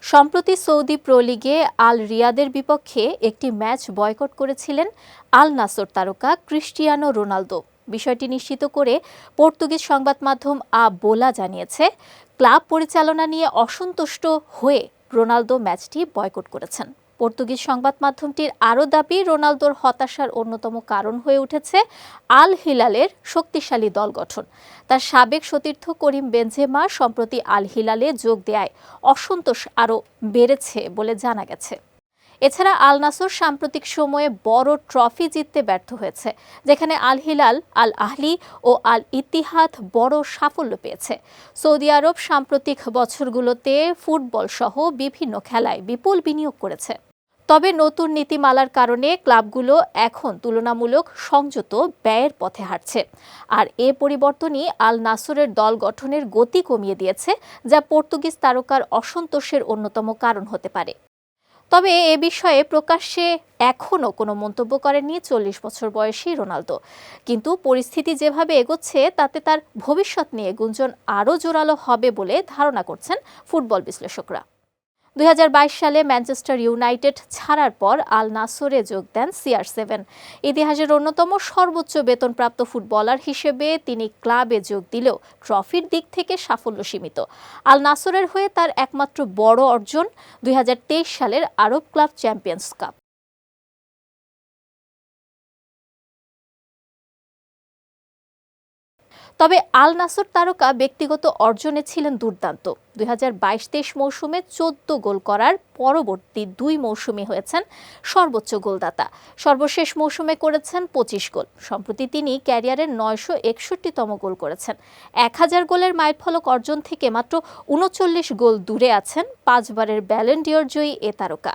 সম্প্রতি Saudi pro লিগে আল রিয়াদের বিপক্ষে একটি ম্যাচ বয়কট করেছিলেন আল নাসর তারকা ক্রিস্টিয়ানো রোনালদো। বিষয়টি নিশ্চিত করে পর্তুগিজ সংবাদ মাধ্যম বোলা জানিয়েছে, ক্লাব পরিচালনা নিয়ে অসন্তুষ্ট হয়ে রোনালদো ম্যাচটি বয়কট করেছেন। পর্তুগিজ সংবাদ মাধ্যমটির আরও দাবি, রোনালদোর হতাশার অন্যতম কারণ হয়ে উঠেছে আল হিলালের শক্তিশালী দল গঠন। তার সাবেক সতীর্থ করিম বেনজেমা সম্প্রতি আল হিলালে যোগ দেয়ায় অসন্তোষ আরও বেড়েছে বলে জানা গেছে। এছাড়া আল নাসর সাম্প্রতিক সময়ে বড় ট্রফি জিততে ব্যর্থ হয়েছে, যেখানে আল হিলাল, আল আহলি ও আল ইত্তিহাদ বড় সাফল্য পেয়েছে। সৌদি আরব সাম্প্রতিক বছরগুলোতে ফুটবল সহ বিভিন্ন খেলায় বিপুল বিনিয়োগ করেছে। তবে নতুন নীতিমালার কারণে ক্লাবগুলো এখন তুলনামূলক সংযত ব্যয়ের পথে হাঁটছে। আর এ পরিবর্তনই আল নাসরের দল গঠনের গতি কমিয়ে দিয়েছে, যা পর্তুগিজ তারকার অসন্তোষের অন্যতম কারণ হতে পারে। তবে এ বিষয়ে প্রকাশ্যে এখনও কোনো মন্তব্য করেননি 40 বছর বয়সী রোনালদো। কিন্তু পরিস্থিতি যেভাবে এগোচ্ছে তাতে তার ভবিষ্যৎ নিয়ে গুঞ্জন আরও জোরালো হবে বলে ধারণা করছেন ফুটবল বিশ্লেষকরা। 2022 সালে ম্যানচেস্টার ইউনাইটেড ছাড়ার পর আল নাসরে যোগ দেন CR7। ইতিহাসের অন্যতম সর্বোচ্চ বেতনপ্রাপ্ত ফুটবলার হিসেবে তিনি ক্লাবে যোগ দিলেও ট্রফির দিক থেকে সাফল্য সীমিত। আল নাসরের হয়ে তার একমাত্র বড় অর্জন 2023 সালের আরব ক্লাব চ্যাম্পিয়ন্স কাপ। তবে আল নাসর তারকা ব্যক্তিগত অর্জনে ছিলেন দুর্দান্ত। 2022-23 মৌসুমে 14 গোল করার পরবর্তী 2 মৌসুমে হয়েছেন সর্বোচ্চ গোলদাতা। সর্বশেষ মৌসুমে করেছেন 25 গোল। সম্প্রতি তিনি ক্যারিয়ারের 961তম গোল করেছেন। 1000 গোলের মাইলফলক অর্জন থেকে মাত্র 39 গোল দূরে আছেন 5 বারের ব্যালন ডি'অর জয়ী এ তারকা।